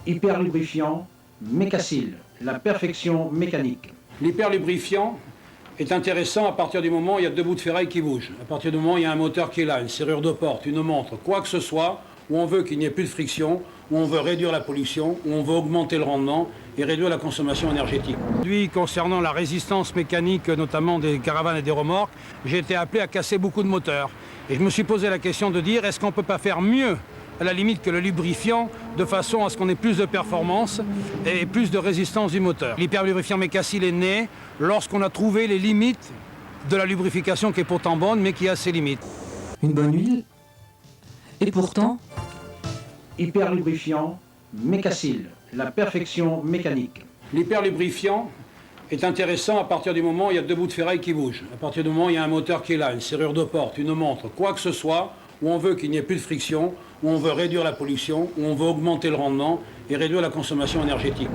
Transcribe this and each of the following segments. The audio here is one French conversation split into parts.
Hyperlubrifiant, Mécasil, la perfection mécanique. L'hyperlubrifiant est intéressant à partir du moment où il y a deux bouts de ferraille qui bougent. À partir du moment où il y a un moteur qui est là, une serrure de porte, une montre, quoi que ce soit, où on veut qu'il n'y ait plus de friction, où on veut réduire la pollution, où on veut augmenter le rendement et réduire la consommation énergétique. Aujourd'hui, concernant la résistance mécanique, notamment des caravanes et des remorques, j'ai été appelé à casser beaucoup de moteurs. Et je me suis posé la question de dire, est-ce qu'on ne peut pas faire mieux, à la limite, que le lubrifiant, de façon à ce qu'on ait plus de performance et plus de résistance du moteur. L'hyperlubrifiant Mécasil est né lorsqu'on a trouvé les limites de la lubrification qui est pourtant bonne, mais qui a ses limites. Une bonne huile. Et pourtant, Hyperlubrifiant, Mécasil, la perfection mécanique. L'hyperlubrifiant est intéressant à partir du moment où il y a deux bouts de ferraille qui bougent. À partir du moment où il y a un moteur qui est là, une serrure de porte, une montre, quoi que ce soit, où on veut qu'il n'y ait plus de friction, où on veut réduire la pollution, où on veut augmenter le rendement et réduire la consommation énergétique.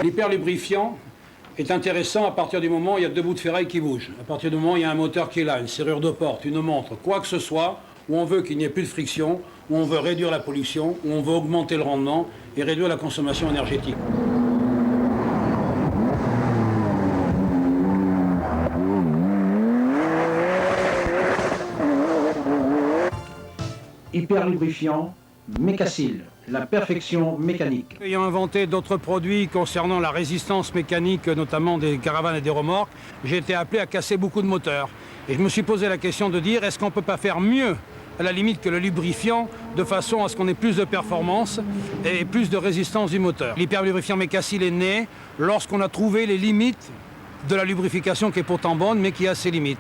L'hyperlubrifiant est intéressant à partir du moment où il y a deux bouts de ferraille qui bougent. À partir du moment où il y a un moteur qui est là, une serrure de porte, une montre, quoi que ce soit, où on veut qu'il n'y ait plus de friction, où on veut réduire la pollution, où on veut augmenter le rendement et réduire la consommation énergétique. Hyperlubrifiant, Mécasil, la perfection mécanique. Ayant inventé d'autres produits concernant la résistance mécanique, notamment des caravanes et des remorques, j'ai été appelé à casser beaucoup de moteurs. Et je me suis posé la question de dire, est-ce qu'on ne peut pas faire mieux, à la limite, que le lubrifiant, de façon à ce qu'on ait plus de performance et plus de résistance du moteur. L'hyperlubrifiant Mécasil est né lorsqu'on a trouvé les limites de la lubrification qui est pourtant bonne, mais qui a ses limites.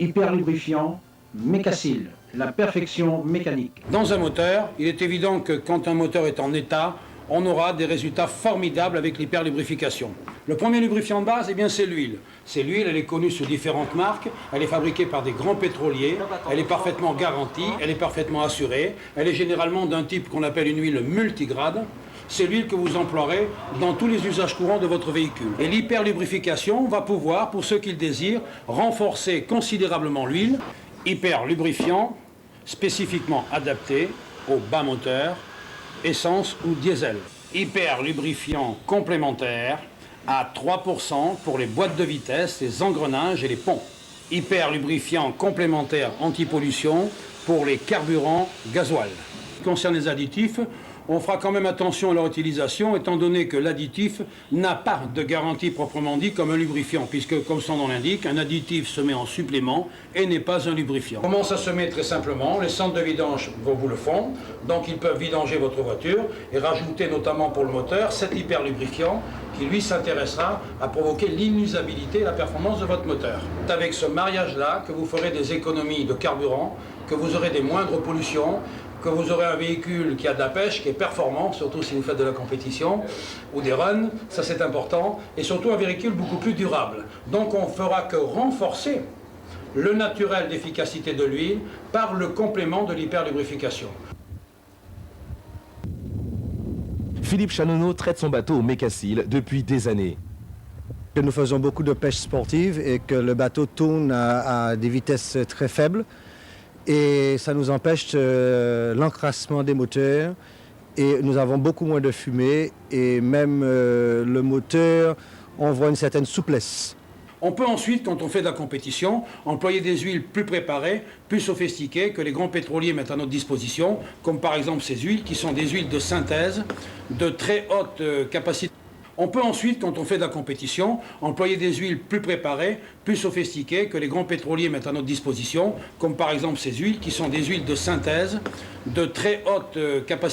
Hyperlubrifiant, Mécasil, la perfection mécanique. Dans un moteur, il est évident que quand un moteur est en état, on aura des résultats formidables avec l'hyperlubrification. Le premier lubrifiant de base, eh bien, c'est l'huile. C'est l'huile, elle est connue sous différentes marques, elle est fabriquée par des grands pétroliers, elle est parfaitement garantie, elle est parfaitement assurée, elle est généralement d'un type qu'on appelle une huile multigrade. C'est l'huile que vous emploierez dans tous les usages courants de votre véhicule. Et l'hyperlubrification va pouvoir, pour ceux qui le désirent, renforcer considérablement l'huile. Hyperlubrifiant, spécifiquement adapté aux bas moteurs, essence ou diesel. Hyperlubrifiant complémentaire à 3% pour les boîtes de vitesse, les engrenages et les ponts. Hyperlubrifiant complémentaire anti-pollution pour les carburants gasoil. Concernant les additifs, on fera quand même attention à leur utilisation, étant donné que l'additif n'a pas de garantie proprement dit comme un lubrifiant, puisque, comme son nom l'indique, un additif se met en supplément et n'est pas un lubrifiant. Comment ça se met? Très simplement, les centres de vidange vous le font, donc ils peuvent vidanger votre voiture et rajouter notamment pour le moteur cet hyperlubrifiant qui lui s'intéressera à provoquer l'inusabilité et la performance de votre moteur. C'est avec ce mariage-là que vous ferez des économies de carburant, que vous aurez des moindres pollutions, que vous aurez un véhicule qui a de la pêche, qui est performant, surtout si vous faites de la compétition ou des runs, ça c'est important, et surtout un véhicule beaucoup plus durable. Donc on fera que renforcer le naturel d'efficacité de l'huile par le complément de l'hyperlubrification. Philippe Chanono traite son bateau au Mécasil depuis des années. Nous faisons beaucoup de pêche sportive et que le bateau tourne à des vitesses très faibles. Et ça nous empêche l'encrassement des moteurs et nous avons beaucoup moins de fumée et même le moteur, on voit une certaine souplesse. On peut ensuite, quand on fait de la compétition, employer des huiles plus préparées, plus sophistiquées que les grands pétroliers mettent à notre disposition, comme par exemple ces huiles qui sont des huiles de synthèse de très haute capacité. On peut ensuite, quand on fait de la compétition, employer des huiles plus préparées, plus sophistiquées que les grands pétroliers mettent à notre disposition, comme par exemple ces huiles qui sont des huiles de synthèse de très haute capacité